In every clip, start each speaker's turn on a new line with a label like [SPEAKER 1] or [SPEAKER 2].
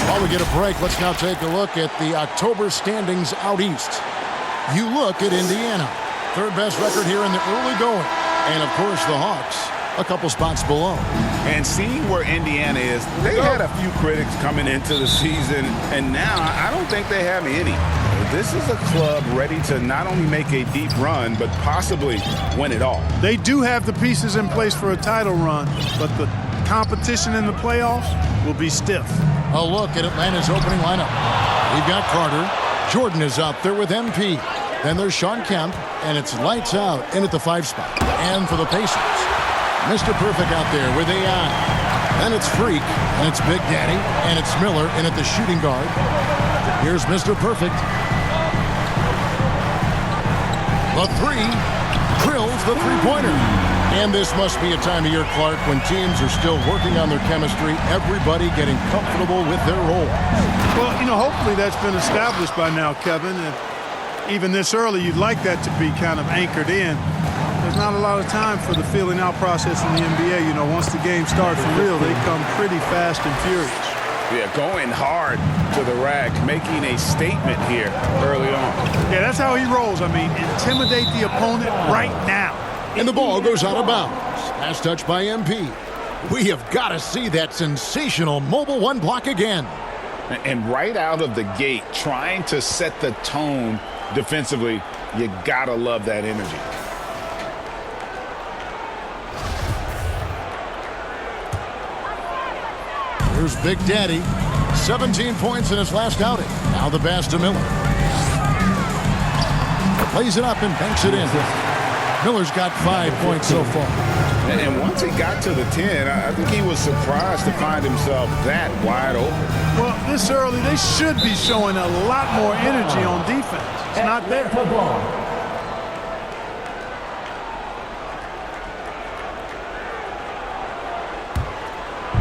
[SPEAKER 1] While we get a break, let's now take a look at the October standings out east. You look at Indiana, third best record here in the early going. And, of course, the Hawks, a couple spots below.
[SPEAKER 2] And seeing where Indiana is, they had a few critics coming into the season, and now I don't think they have any. This is a club ready to not only make a deep run, but possibly win it all.
[SPEAKER 3] They do have the pieces in place for a title run, but the competition in the playoffs will be stiff.
[SPEAKER 1] A look at Atlanta's opening lineup. We've got Carter. Jordan is out there with MP. Then there's Shawn Kemp, and it's lights out in at the 5 spot. And for the Pacers, Mr. Perfect out there with AI. Then it's Freak, and it's Big Daddy, and it's Miller in at the shooting guard. Here's Mr. Perfect. The 3 drills the three-pointer. And this must be a time of year, Clark, when teams are still working on their chemistry, everybody getting comfortable with their role.
[SPEAKER 3] Well, hopefully that's been established by now, Kevin. And even this early, you'd like that to be kind of anchored in. There's not a lot of time for the feeling out process in the NBA. Once the game starts for real, they come pretty fast and furious.
[SPEAKER 2] Yeah, going hard to the rack, making a statement here early on.
[SPEAKER 3] Yeah, that's how he rolls. Intimidate the opponent right now.
[SPEAKER 1] And the ball goes out of bounds. Pass touch by MP. We have got to see that sensational mobile 1 block again.
[SPEAKER 2] And right out of the gate, trying to set the tone defensively, you gotta love that energy.
[SPEAKER 1] Here's Big Daddy. 17 points in his last outing. Now the pass to Miller. Plays it up and banks it in. Miller's got 5 points so far.
[SPEAKER 2] And once he got to the 10, I think he was surprised to find himself that wide open.
[SPEAKER 3] Well, this early, they should be showing a lot more energy on defense. It's not there.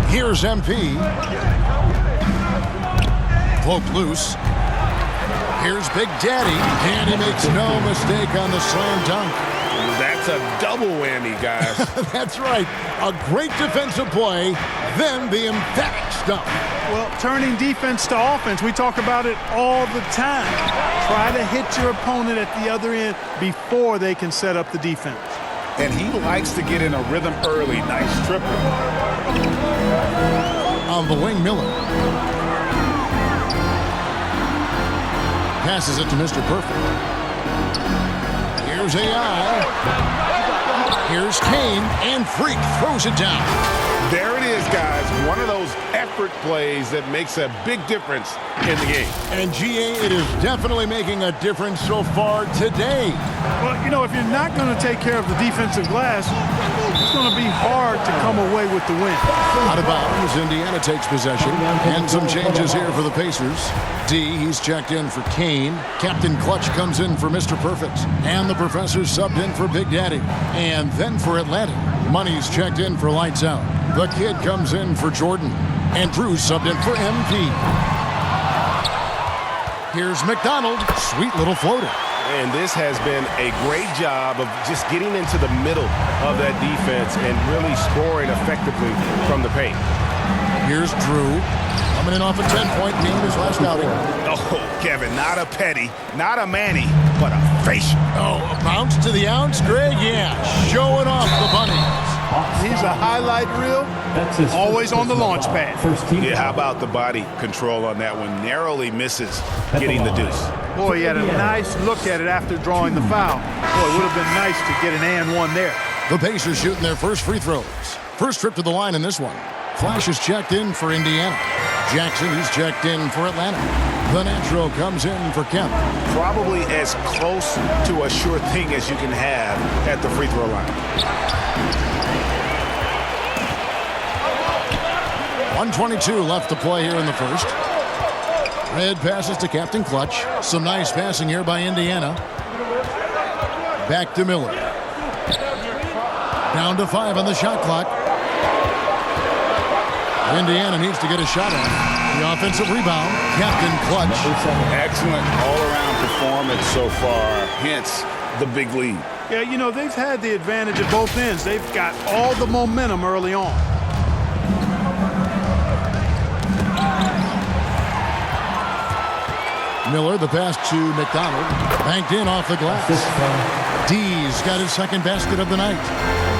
[SPEAKER 1] Here's MP. Cloak loose. Here's Big Daddy. And he makes no mistake on the slam dunk.
[SPEAKER 2] That's a double whammy, guys.
[SPEAKER 1] That's right. A great defensive play, then the emphatic stuff.
[SPEAKER 3] Well, turning defense to offense, we talk about it all the time. Try to hit your opponent at the other end before they can set up the defense.
[SPEAKER 2] And he likes to get in a rhythm early. Nice triple.
[SPEAKER 1] On the wing, Miller. Passes it to Mr. Perfect. Here's AI. Here's Kane, and Freak throws it down.
[SPEAKER 2] There it is, guys. One of those effort plays that makes a big difference in the game.
[SPEAKER 1] And, GA, it is definitely making a difference so far today.
[SPEAKER 3] Well, if you're not going to take care of the defensive glass, it's going to be hard to come away with the win.
[SPEAKER 1] Out of bounds, Indiana takes possession. And some changes here for the Pacers. D, he's checked in for Kane. Captain Clutch comes in for Mr. Perfect. And the professor subbed in for Big Daddy. And then for Atlanta, Money's checked in for Lights Out. The Kid comes in for Jordan. And Drew's subbed in for MP. Here's McDonald. Sweet little floater.
[SPEAKER 2] And this has been a great job of just getting into the middle of that defense and really scoring effectively from the paint.
[SPEAKER 1] Here's Drew. Coming in off a 10-point game his last outing.
[SPEAKER 2] Oh, Kevin, not a petty, not a Manny, but a facial.
[SPEAKER 1] Oh, a bounce to the ounce, Greg? Yeah, showing off the bunnies.
[SPEAKER 3] He's a highlight reel, always on the launch pad.
[SPEAKER 2] Yeah, how about the body control on that one? Narrowly misses getting the deuce.
[SPEAKER 3] Boy, he had a nice look at it after drawing the foul. Boy, it would have been nice to get an and one there.
[SPEAKER 1] The Pacers shooting their first free throws. First trip to the line in this one. Flash is checked in for Indiana. Jackson, he's checked in for Atlanta. The Natural comes in for Kemp.
[SPEAKER 2] Probably as close to a sure thing as you can have at the free throw line.
[SPEAKER 1] 1:22 left to play here in the first. Red passes to Captain Clutch. Some nice passing here by Indiana. Back to Miller. Down to 5 on the shot clock. Indiana needs to get a shot off. The offensive rebound. Captain Clutch.
[SPEAKER 2] Excellent all-around performance so far. Hence the big lead.
[SPEAKER 3] Yeah, they've had the advantage at both ends. They've got all the momentum early on.
[SPEAKER 1] Miller, the pass to McDonald. Banked in off the glass. D's got his second basket of the night.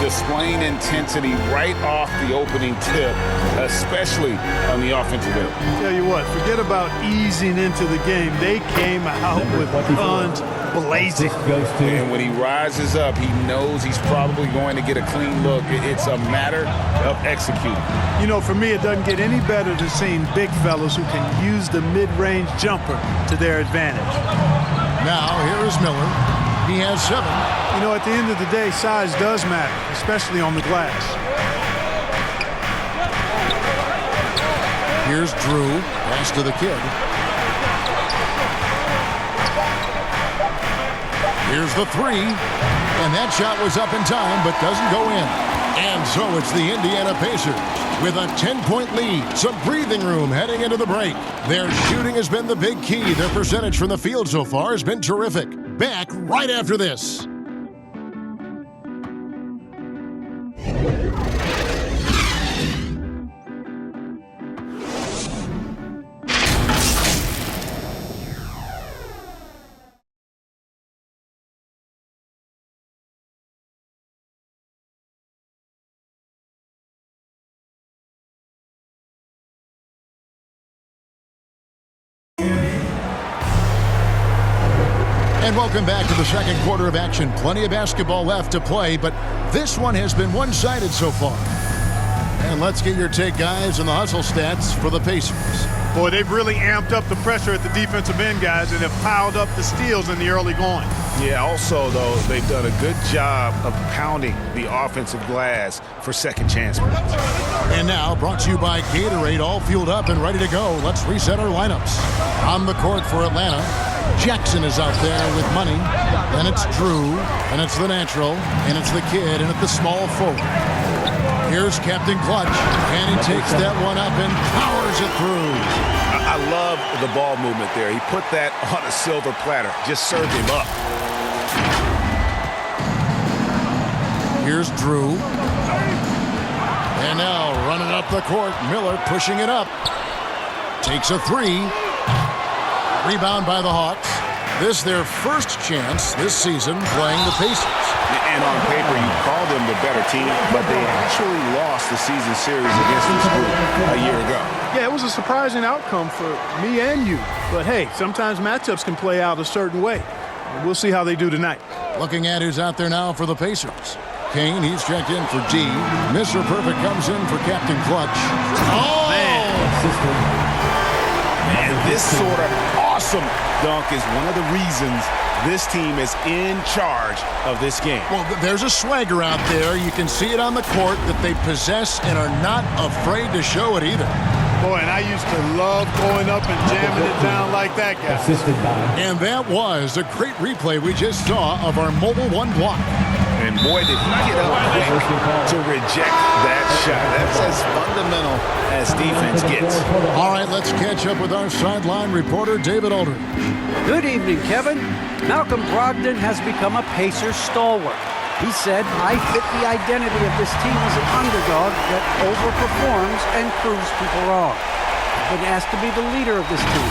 [SPEAKER 2] Displaying intensity right off the opening tip, especially on the offensive end.
[SPEAKER 3] Tell you what, forget about easing into the game. They came out with guns blazing.
[SPEAKER 2] And when he rises up, he knows he's probably going to get a clean look. It's a matter of executing.
[SPEAKER 3] You know, for me, it doesn't get any better than seeing big fellas who can use the mid-range jumper to their advantage.
[SPEAKER 1] Now, here is Miller. He has 7.
[SPEAKER 3] You know, at the end of the day, size does matter, especially on the glass.
[SPEAKER 1] Here's Drew. Pass to the kid. Here's the 3. And that shot was up in time, but doesn't go in. And so it's the Indiana Pacers with a 10-point lead. Some breathing room heading into the break. Their shooting has been the big key. Their percentage from the field so far has been terrific. Back right after this. And welcome back to the second quarter of action. Plenty of basketball left to play, but this one has been one-sided so far. And let's get your take, guys, on the hustle stats for the Pacers.
[SPEAKER 3] Boy, they've really amped up the pressure at the defensive end, guys, and have piled up the steals in the early going.
[SPEAKER 2] Yeah, also, though, they've done a good job of pounding the offensive glass for second chance points.
[SPEAKER 1] And now, brought to you by Gatorade, all fueled up and ready to go. Let's reset our lineups. On the court for Atlanta, Jackson is out there with money. Then it's Drew, and it's the natural, and it's the kid, and it's the small forward. Here's Captain Clutch, and he takes that one up and powers it through.
[SPEAKER 2] I love the ball movement there. He put that on a silver platter. Just served him up.
[SPEAKER 1] Here's Drew. And now running up the court, Miller pushing it up. Takes a 3. Rebound by the Hawks. This their first chance this season playing the Pacers.
[SPEAKER 2] And on paper, you call them the better team, but they actually lost the season series against this group a year ago.
[SPEAKER 3] Yeah, it was a surprising outcome for me and you. But hey, sometimes matchups can play out a certain way. We'll see how they do tonight.
[SPEAKER 1] Looking at who's out there now for the Pacers. Kane, he's checked in for D. Mr. Perfect comes in for Captain Clutch. Oh!
[SPEAKER 2] And this sort of awesome dunk is one of the reasons this team is in charge of this game.
[SPEAKER 1] Well, there's a swagger out there. You can see it on the court that they possess and are not afraid to show it either.
[SPEAKER 3] Boy, and I used to love going up and jamming it down like that guy.
[SPEAKER 1] And that was a great replay we just saw of our Mobile One block.
[SPEAKER 2] And boy, did he get up quick to reject that shot. That's as fundamental as defense gets.
[SPEAKER 1] All right, let's catch up with our sideline reporter, David Aldridge.
[SPEAKER 4] Good evening, Kevin. Malcolm Brogdon has become a Pacers stalwart. He said, I fit the identity of this team as an underdog that overperforms and proves people wrong. I've been asked to be the leader of this team.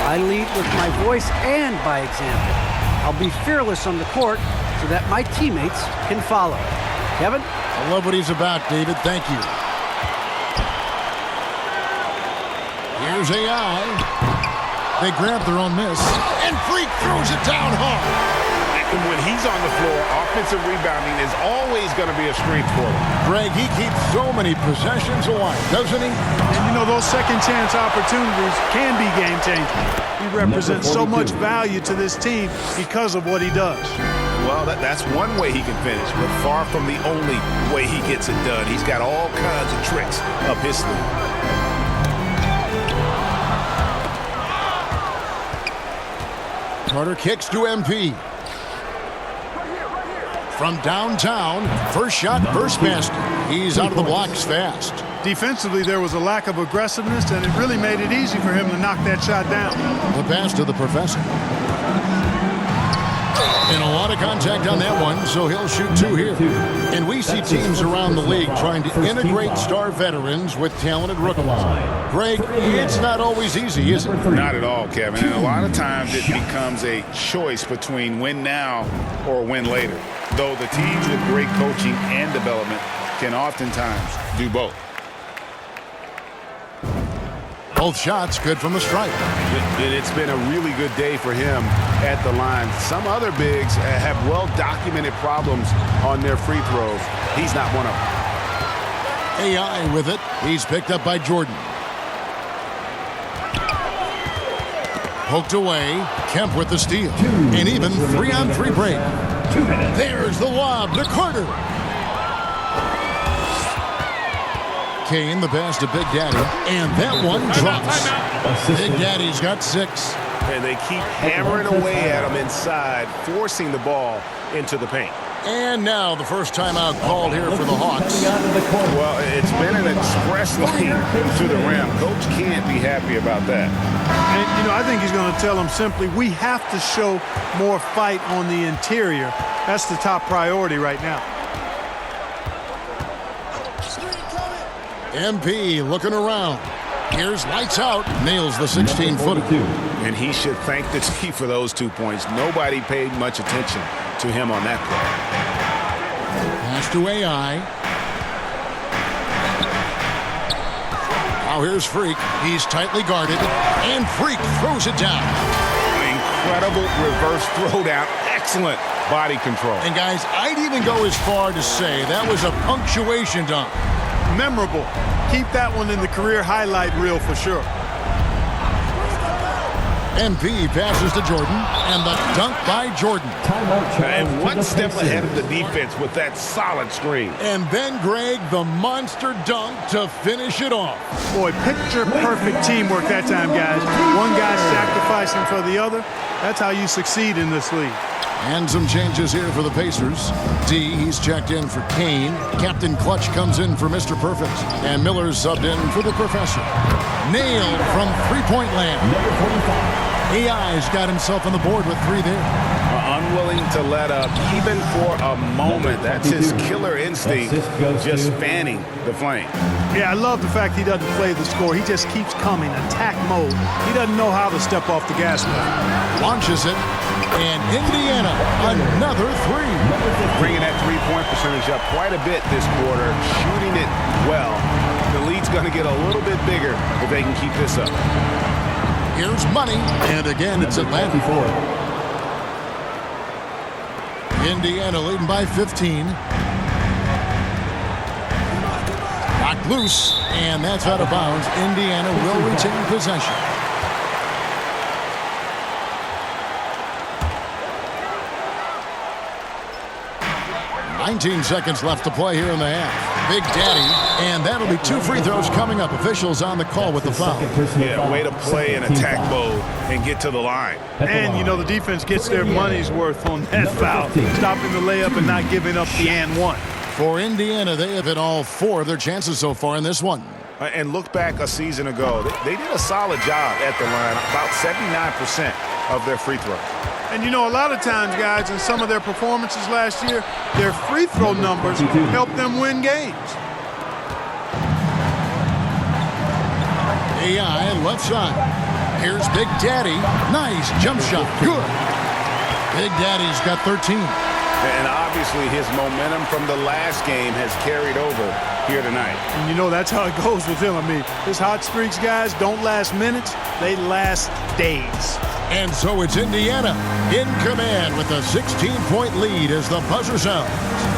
[SPEAKER 4] I lead with my voice and by example. I'll be fearless on the court so that my teammates can follow. Kevin?
[SPEAKER 1] I love what he's about, David. Thank you. Here's AI. They grab their own miss, and Freak throws it down hard.
[SPEAKER 2] And when he's on the floor, offensive rebounding is always going to be a strength for him.
[SPEAKER 1] Greg, he keeps so many possessions alive, doesn't he?
[SPEAKER 3] And you know, those second chance opportunities can be game changing. He represents so much value to this team because of what he does.
[SPEAKER 2] Well, that's one way he can finish, but far from the only way he gets it done. He's got all kinds of tricks up his sleeve.
[SPEAKER 1] Carter kicks to MP. From downtown, first shot, first basket. He's out of the blocks fast.
[SPEAKER 3] Defensively, there was a lack of aggressiveness, and it really made it easy for him to knock that shot down.
[SPEAKER 1] The pass to the professor. And a lot of contact on that one, so he'll shoot 2 here. And we see teams around the league trying to integrate star veterans with talented rookies. Greg, it's not always easy, is it?
[SPEAKER 2] Not at all, Kevin. And a lot of times it becomes a choice between win now or win later. Though the teams with great coaching and development can oftentimes do both.
[SPEAKER 1] Both shots good from the stripe.
[SPEAKER 5] It's been a really good day for him at the line. Some other bigs have well-documented problems on their free throws. He's not one of them.
[SPEAKER 1] AI with it. He's picked up by Jordan. Poked away. Kemp with the steal. An even 3-on-3 break. There's the lob to Carter. Kane the pass to Big Daddy, and that one drops. Big Daddy's got 6.
[SPEAKER 5] And they keep hammering away at him inside, forcing the ball into the paint.
[SPEAKER 1] And now the first timeout called here for the Hawks.
[SPEAKER 2] Well, it's been an express lane to the rim. Coach can't be happy about that.
[SPEAKER 3] And, I think he's going to tell them simply, we have to show more fight on the interior. That's the top priority right now.
[SPEAKER 2] MP looking around. Here's lights out. Nails the 16-footer.
[SPEAKER 5] And he should thank the team for those 2 points. Nobody paid much attention to him on that play.
[SPEAKER 2] Pass to AI. Now here's Freak. He's tightly guarded. And Freak throws it down.
[SPEAKER 5] Incredible reverse throwdown. Excellent body control.
[SPEAKER 2] And guys, I'd even go as far to say that was a punctuation dunk.
[SPEAKER 3] Memorable. Keep that one in the career highlight reel for sure.
[SPEAKER 2] MP passes to Jordan, and the dunk by Jordan.
[SPEAKER 5] And one step ahead of the defense with that solid screen.
[SPEAKER 2] And then, Greg, the monster dunk to finish it off.
[SPEAKER 3] Boy, picture-perfect teamwork that time, guys. One guy sacrificing for the other. That's how you succeed in this league.
[SPEAKER 2] And some changes here for the Pacers. D, he's checked in for Kane. Captain Clutch comes in for Mr. Perfect. And Miller's subbed in for the Professor. Nailed from three-point land. AI's got himself on the board with 3 there.
[SPEAKER 5] Unwilling to let up, even for a moment. That's his killer instinct, just fanning the flame.
[SPEAKER 3] Yeah, I love the fact he doesn't play the score. He just keeps coming, attack mode. He doesn't know how to step off the gas pedal.
[SPEAKER 2] Launches it. And Indiana, another 3.
[SPEAKER 5] Bringing that three-point percentage up quite a bit this quarter, shooting it well. The lead's going to get a little bit bigger if they can keep this up.
[SPEAKER 2] Here's Money, and again it's Atlanta. Indiana leading by 15. Knocked loose, and that's out of bounds. Indiana will retain possession. 19 seconds left to play here in the half. Big Daddy, and that'll be 2 free throws coming up. Officials on the call with the foul.
[SPEAKER 5] Yeah, way to play in attack mode and get to the line.
[SPEAKER 3] And, the defense gets their money's worth on that foul. Stopping the layup and not giving up the and one.
[SPEAKER 2] For Indiana, they have hit all 4 of their chances so far in this one.
[SPEAKER 5] And look back a season ago. They did a solid job at the line, about 79% of their free throws.
[SPEAKER 3] And a lot of times, guys, in some of their performances last year, their free throw numbers help them win games.
[SPEAKER 2] AI left side. Here's Big Daddy. Nice jump shot. Good. Big Daddy's got 13.
[SPEAKER 5] And obviously his momentum from the last game has carried over here tonight.
[SPEAKER 3] And that's how it goes with him. His hot streaks, guys, don't last minutes. They last days.
[SPEAKER 2] And so it's Indiana in command with a 16-point lead as the buzzer sounds.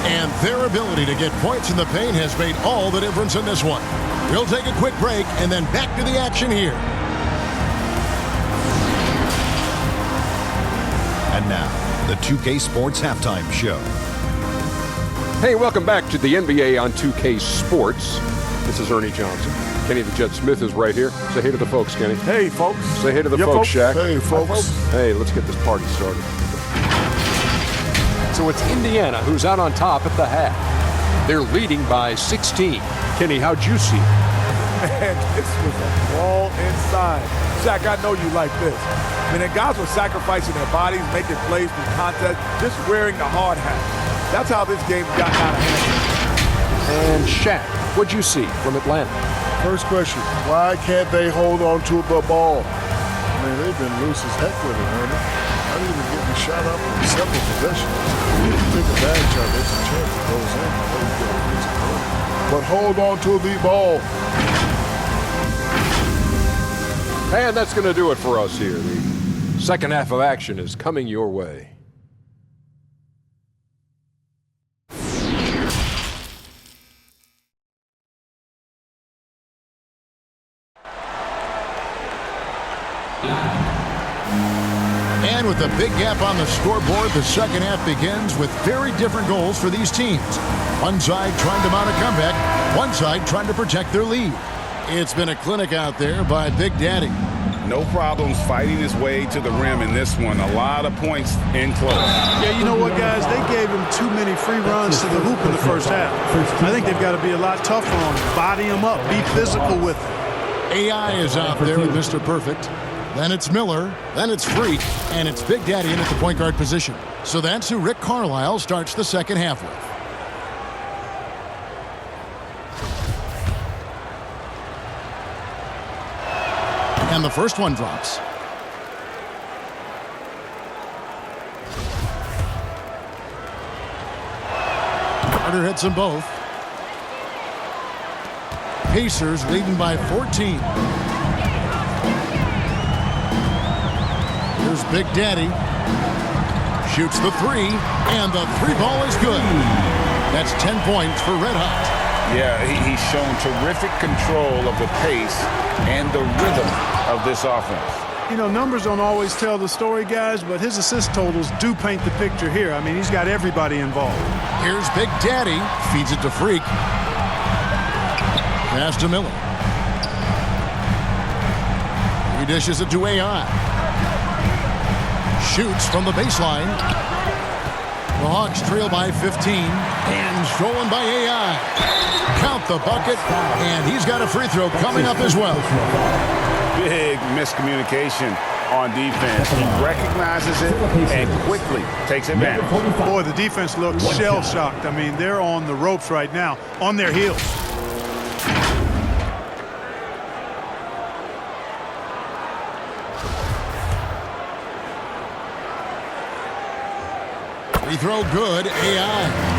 [SPEAKER 2] And their ability to get points in the paint has made all the difference in this one. We'll take a quick break and then back to the action here.
[SPEAKER 6] And now, the 2K Sports Halftime Show.
[SPEAKER 7] Hey, welcome back to the NBA on 2K Sports. This is Ernie Johnson. Kenny the Jet Smith is right here. Say hey to the folks, Kenny.
[SPEAKER 3] Hey, folks.
[SPEAKER 7] Say hey to the folks, Shaq.
[SPEAKER 2] Hey, folks.
[SPEAKER 7] Hey, let's get this party started. So it's Indiana who's out on top at the half. They're leading by 16. Kenny, how'd you see it?
[SPEAKER 8] Man, this was a brawl inside. Shaq, I know you like this. I mean, the guys were sacrificing their bodies, making plays through contest, just wearing the hard hat. That's how this game got out of hand.
[SPEAKER 7] And Shaq, what'd you see from Atlanta?
[SPEAKER 9] First question, why can't they hold on to the ball? I mean, they've been loose as heck with it, Ernie. Not even getting shot up in several possessions. If you take advantage of it, it's a chance it goes in. But hold on to the ball.
[SPEAKER 7] And that's going to do it for us here. The second half of action is coming your way.
[SPEAKER 1] And with a big gap on the scoreboard, the second half begins with very different goals for these teams. One side trying to mount a comeback, one side trying to protect their lead. It's been a clinic out there by Big Daddy.
[SPEAKER 2] No problems fighting his way to the rim in this one. A lot of points in close.
[SPEAKER 3] Yeah, you know what, guys? They gave him too many free runs to the hoop in the first half. I think they've got to be a lot tougher on him. Body him up. Be physical with him.
[SPEAKER 1] AI is out there with Mr. Perfect. Then it's Miller. Then it's Freak. And it's Big Daddy in at the point guard position. So that's who Rick Carlisle starts the second half with. And the first one drops. Carter hits them both. Pacers leading by 14. Here's Big Daddy. Shoots the three, and the three ball is good. That's 10 points for Red Hot.
[SPEAKER 2] Yeah, he's shown terrific control of the pace and the rhythm of this offense.
[SPEAKER 3] You know, numbers don't always tell the story, guys, but his assist totals do paint the picture here. I mean, he's got everybody involved.
[SPEAKER 1] Here's Big Daddy. Feeds it to Freak. Pass to Miller. He dishes it to AI. Shoots from the baseline. The Hawks trail by 15. And stolen by AI. Count the bucket, and he's got a free throw coming up as well.
[SPEAKER 2] Big miscommunication on defense. He recognizes it and quickly takes advantage.
[SPEAKER 3] Boy, the defense looks shell-shocked. I mean, they're on the ropes right now, on their heels.
[SPEAKER 1] Free throw good, AI.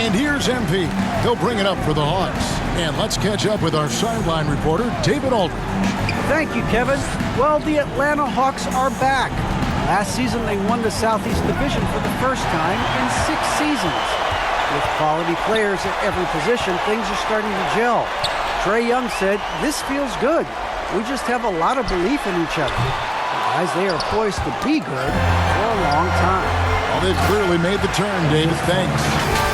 [SPEAKER 1] And here's MP. He'll bring it up for the Hawks. And let's catch up with our sideline reporter, David Aldridge.
[SPEAKER 4] Thank you, Kevin. Well, the Atlanta Hawks are back. Last season, they won the Southeast Division for the first time in 6 seasons. With quality players at every position, things are starting to gel. Trae Young said, "This feels good. We just have a lot of belief in each other." Guys, they are poised to be good for a long time.
[SPEAKER 1] Well, they've clearly made the turn, David. Thanks.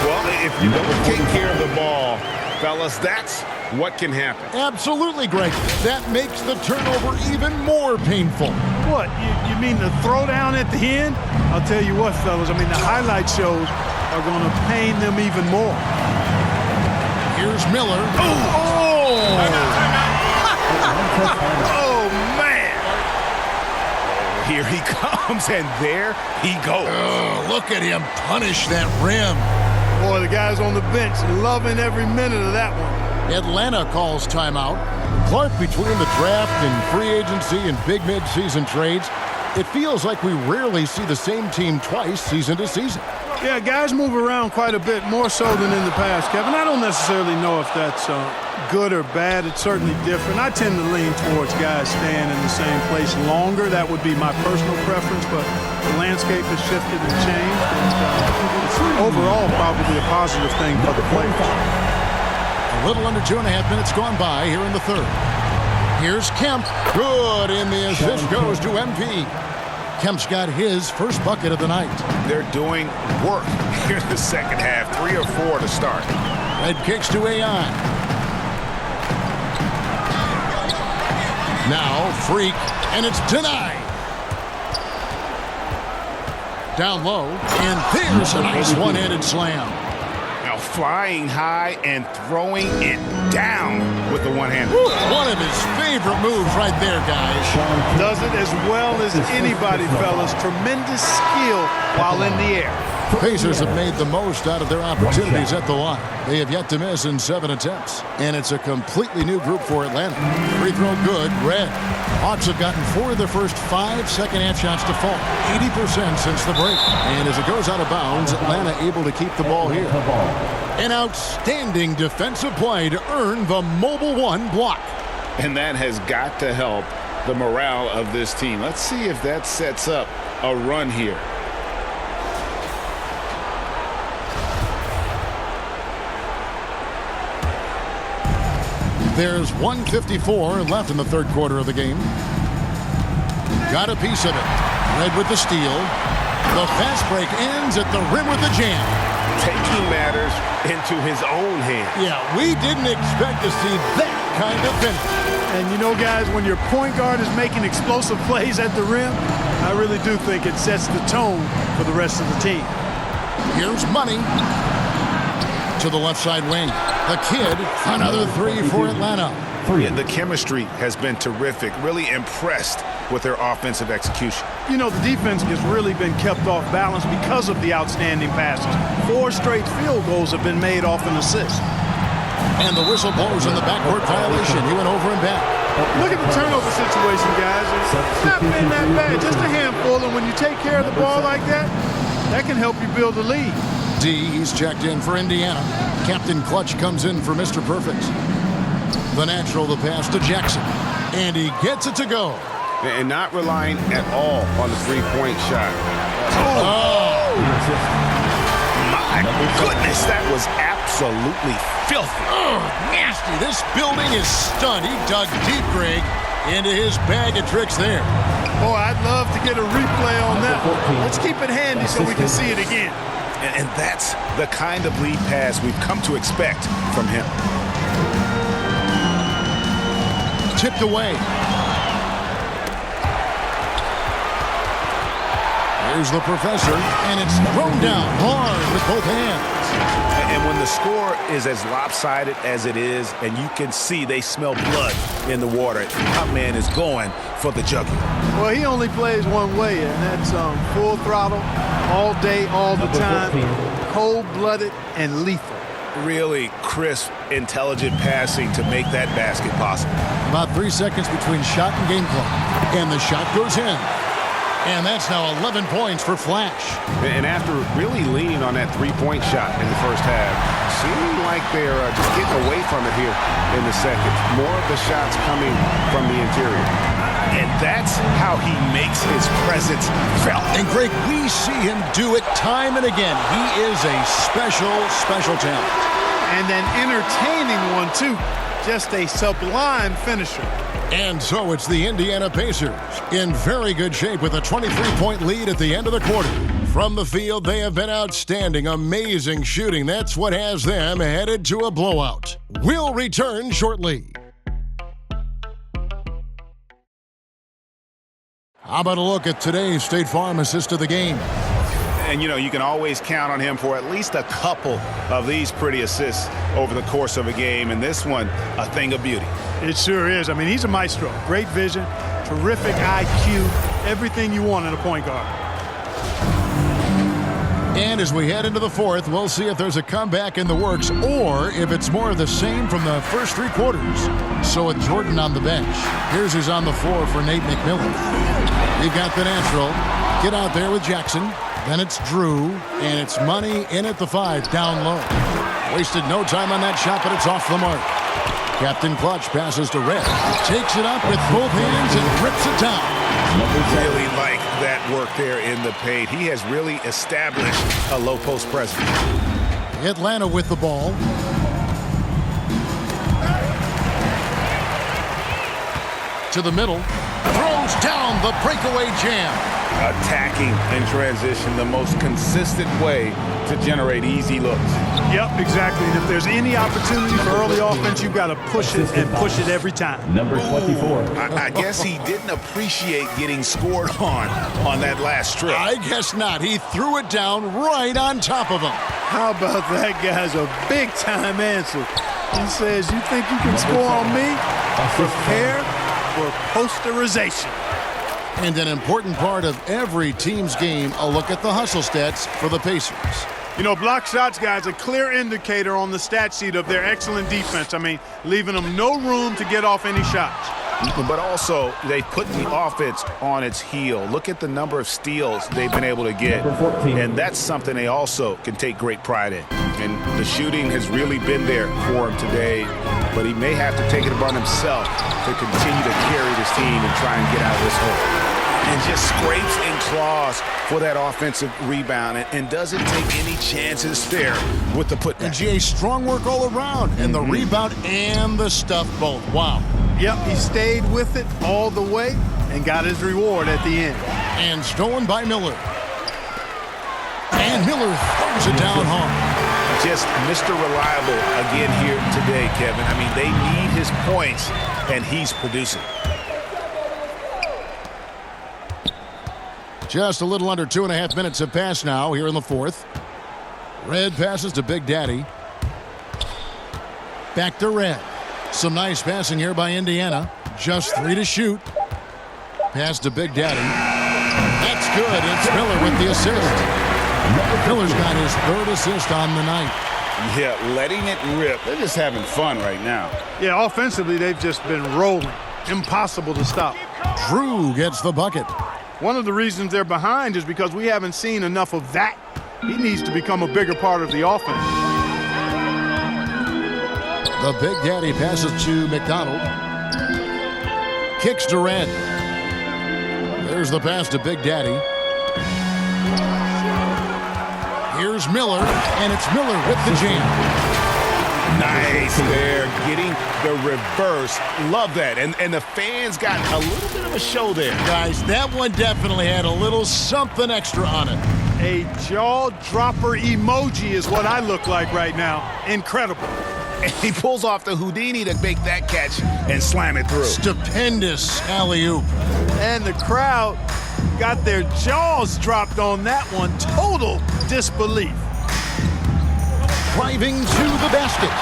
[SPEAKER 2] Well, if you don't take care of the ball, fellas, that's what can happen.
[SPEAKER 1] Absolutely, Greg. That makes the turnover even more painful.
[SPEAKER 3] What, you mean the throwdown at the end? I'll tell you what, fellas, I mean, the highlight shows are going to pain them even more.
[SPEAKER 1] Here's Miller.
[SPEAKER 2] Oh, man. Here he comes, and there he goes.
[SPEAKER 1] Oh, look at him punish that rim.
[SPEAKER 3] Boy, the guys on the bench loving every minute of that one.
[SPEAKER 1] Atlanta calls timeout. Clark, between the draft and free agency and big mid-season trades, it feels like we rarely see the same team twice season to season.
[SPEAKER 3] Yeah, guys move around quite a bit, more so than in the past, Kevin. I don't necessarily know if that's good or bad. It's certainly different. I tend to lean towards guys staying in the same place longer. That would be my personal preference, but the landscape has shifted and changed. It's overall probably a positive thing for the players.
[SPEAKER 1] A little under 2.5 minutes gone by here in the third. Here's Kemp. Good, and the assist goes to MP. Kemp's got his first bucket of the night.
[SPEAKER 2] They're doing work here in the second half. 3 or 4 to start.
[SPEAKER 1] Red kicks to AI. Now Freak, and it's denied. Down low, and there's a nice one-handed slam.
[SPEAKER 2] Now flying high and throwing it down with the one-hander.
[SPEAKER 1] One of his favorite moves right there, guys.
[SPEAKER 3] Does it as well as anybody, fellas. Tremendous skill while in the air.
[SPEAKER 1] Pacers have made the most out of their opportunities at the line. They have yet to miss in 7 attempts. And it's a completely new group for Atlanta. Free throw good, red. Hawks have gotten 4 of their first 5 second-half shots to fall. 80% since the break. And as it goes out of bounds, Atlanta able to keep the ball here. An outstanding defensive play to earn the Mobile One block.
[SPEAKER 2] And that has got to help the morale of this team. Let's see if that sets up a run here.
[SPEAKER 1] There's 1:54 left in the third quarter of the game. Got a piece of it. Red with the steal. The fast break ends at the rim with the jam.
[SPEAKER 5] Taking matters into his own hands.
[SPEAKER 1] Yeah, we didn't expect to see that kind of finish.
[SPEAKER 3] And you know, guys, when your point guard is making explosive plays at the rim, I really do think it sets the tone for the rest of the team.
[SPEAKER 1] Here's Money to the left side wing. The Kid, another 3 for Atlanta.
[SPEAKER 2] The chemistry has been terrific. Really impressed with their offensive execution.
[SPEAKER 3] You know, the defense has really been kept off balance because of the outstanding passes. 4 straight field goals have been made off an assist.
[SPEAKER 1] And the whistle blows in the backcourt violation. He went over and back.
[SPEAKER 3] Look at the turnover situation, guys. It's not been that bad, just a handful. And when you take care of the ball like that, that can help you build a lead.
[SPEAKER 1] He's checked in for Indiana. Captain Clutch comes in for Mr. Perfect. The natural, the pass to Jackson. And he gets it to go.
[SPEAKER 5] And not relying at all on the three-point shot.
[SPEAKER 1] Oh!
[SPEAKER 2] My goodness, that was absolutely filthy.
[SPEAKER 1] Oh, nasty. This building is stunned. He dug deep, Greg, into his bag of tricks there.
[SPEAKER 3] Boy, I'd love to get a replay on that one. Let's keep it handy so we can see it again.
[SPEAKER 2] And that's the kind of lead pass we've come to expect from him.
[SPEAKER 1] Tipped away. Here's the professor, and it's thrown down hard with both hands.
[SPEAKER 2] And when the score is as lopsided as it is, and you can see they smell blood in the water, my man is going for the jugular.
[SPEAKER 3] Well, he only plays one way, and that's full throttle, all day, all the time, cold-blooded and lethal.
[SPEAKER 2] Really crisp, intelligent passing to make that basket possible.
[SPEAKER 1] About 3 seconds between shot and game clock. And the shot goes in. And that's now 11 points for Flash.
[SPEAKER 5] And after really leaning on that three-point shot in the first half, seeming like they're just getting away from it here in the second. More of the shots coming from the interior.
[SPEAKER 2] And that's how he makes his presence felt.
[SPEAKER 1] And Greg, we see him do it time and again. He is a special, special talent.
[SPEAKER 3] And an entertaining one, too. Just a sublime finisher.
[SPEAKER 1] And so it's the Indiana Pacers in very good shape with a 23-point lead at the end of the quarter. From the field, they have been outstanding, amazing shooting. That's what has them headed to a blowout. We'll return shortly. How about a look at today's State Farm assist of the game?
[SPEAKER 2] And, you know, you can always count on him for at least a couple of these pretty assists over the course of a game. And this one, a thing of beauty.
[SPEAKER 3] It sure is. I mean, he's a maestro. Great vision, terrific IQ, everything you want in a point guard.
[SPEAKER 1] And as we head into the fourth, we'll see if there's a comeback in the works or if it's more of the same from the first 3 quarters. So with Jordan on the bench, here's who's on the floor for Nate McMillan. You've got the natural. Get out there with Jackson. Then it's Drew, and it's Money in at the 5, down low. Wasted no time on that shot, but it's off the mark. Captain Clutch passes to Red. Takes it up with both hands and rips it down.
[SPEAKER 2] Really like that work there in the paint. He has really established a low post presence.
[SPEAKER 1] Atlanta with the ball. To the middle. Throws down the breakaway jam.
[SPEAKER 2] Attacking in transition, the most consistent way to generate easy looks.
[SPEAKER 3] Yep, exactly. And if there's any opportunity for early offense, you've got to push it and push it every time.
[SPEAKER 10] Number 24.
[SPEAKER 2] I guess he didn't appreciate getting scored on that last trip.
[SPEAKER 1] I guess not. He threw it down right on top of him.
[SPEAKER 3] How about that guy's a big-time answer? He says, you think you can score on me? Prepare for posterization.
[SPEAKER 1] And an important part of every team's game, a look at the hustle stats for the Pacers.
[SPEAKER 3] You know, block shots, guys, a clear indicator on the stat sheet of their excellent defense. I mean, leaving them no room to get off any shots.
[SPEAKER 2] But also, they put the offense on its heel. Look at the number of steals they've been able to get. And that's something they also can take great pride in. And the shooting has really been there for him today. But he may have to take it upon himself to continue to carry this team and try and get out of this hole. And just scrapes and claws for that offensive rebound and doesn't take any chances there with the putback.
[SPEAKER 1] And GA, strong work all around. And the rebound and the stuff both. Wow.
[SPEAKER 3] Yep, he stayed with it all the way and got his reward at the end.
[SPEAKER 1] And stolen by Miller. And Miller throws it down hard.
[SPEAKER 2] Just Mr. Reliable again here today, Kevin. I mean, they need his points, and he's producing.
[SPEAKER 1] Just a little under 2.5 minutes have passed now here in the fourth. Red passes to Big Daddy. Back to Red. Some nice passing here by Indiana. Just 3 to shoot. Pass to Big Daddy. That's good. It's Miller with the assist. Miller's got his 3rd assist on the night.
[SPEAKER 2] Yeah, letting it rip. They're just having fun right now.
[SPEAKER 3] Yeah, offensively, they've just been rolling. Impossible to stop.
[SPEAKER 1] Drew gets the bucket.
[SPEAKER 3] One of the reasons they're behind is because we haven't seen enough of that. He needs to become a bigger part of the offense.
[SPEAKER 1] The Big Daddy passes to McDonald. Kicks to Red. There's the pass to Big Daddy. Here's Miller, and it's Miller with the jam.
[SPEAKER 2] Nice there, getting the reverse. Love that. And the fans got a little bit of a show there.
[SPEAKER 1] Guys, that one definitely had a little something extra on it.
[SPEAKER 3] A jaw-dropper emoji is what I look like right now. Incredible.
[SPEAKER 2] And he pulls off the Houdini to make that catch and slam it through.
[SPEAKER 1] Stupendous alley-oop.
[SPEAKER 3] And the crowd got their jaws dropped on that one. Total disbelief.
[SPEAKER 1] Driving to the basket.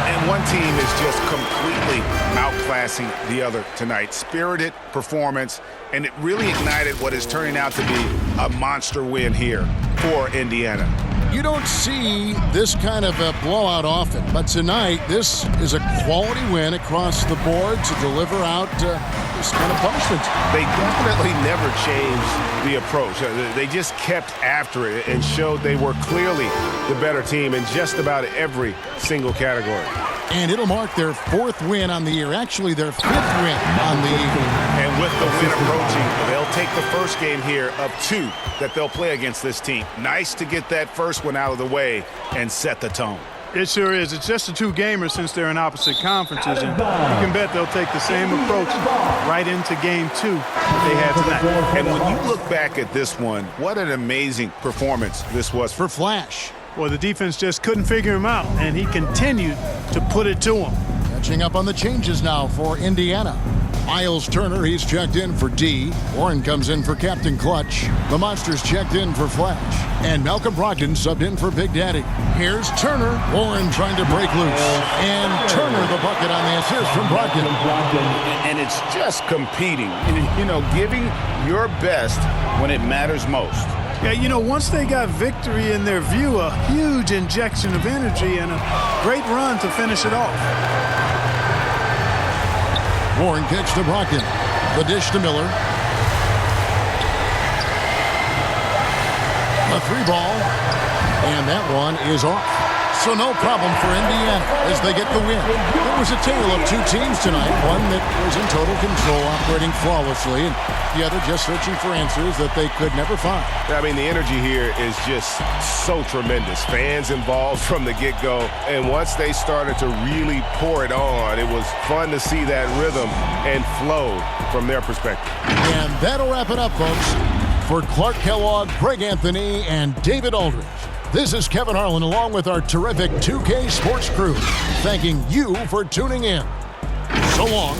[SPEAKER 2] And one team is just completely outclassing the other tonight. Spirited performance, and it really ignited what is turning out to be a monster win here for Indiana.
[SPEAKER 1] You don't see this kind of a blowout often, but tonight this is a quality win across the board to deliver out this kind of punishment.
[SPEAKER 2] They definitely never changed the approach. They just kept after it and showed they were clearly the better team in just about every single category.
[SPEAKER 1] And it'll mark their 4th win on the year, actually their 5th win on the year.
[SPEAKER 2] And with the win approaching, they'll take the first game here of 2 that they'll play against this team. Nice to get that first one out of the way and set the tone.
[SPEAKER 3] It sure is. It's just a 2-gamer since they're in opposite conferences, and you can bet they'll take the same approach right into game 2 that they had tonight.
[SPEAKER 2] And when you look back at this one, what an amazing performance this was for
[SPEAKER 1] Flash.
[SPEAKER 3] Well, the defense just couldn't figure him out, and he continued to put it to him.
[SPEAKER 1] Catching up on the changes now for Indiana. Miles Turner, he's checked in for D. Warren comes in for Captain Clutch. The Monsters checked in for Flash. And Malcolm Brogdon subbed in for Big Daddy. Here's Turner. Warren trying to break loose. And Turner the bucket on the assist from Brogdon.
[SPEAKER 2] And it's just competing, you know, giving your best when it matters most.
[SPEAKER 3] Yeah, you know, once they got victory in their view, a huge injection of energy and a great run to finish it off.
[SPEAKER 1] Warren kicks to Brogdon. The dish to Miller. A 3-ball. And that one is off. So no problem for Indiana as they get the win. It was a tale of 2 teams tonight. One that was in total control, operating flawlessly, and the other just searching for answers that they could never find.
[SPEAKER 2] I mean, the energy here is just so tremendous. Fans involved from the get-go. And once they started to really pour it on, it was fun to see that rhythm and flow from their perspective.
[SPEAKER 1] And that'll wrap it up, folks. For Clark Kellogg, Greg Anthony, and David Aldridge, this is Kevin Harlan along with our terrific 2K Sports crew, thanking you for tuning in. So long.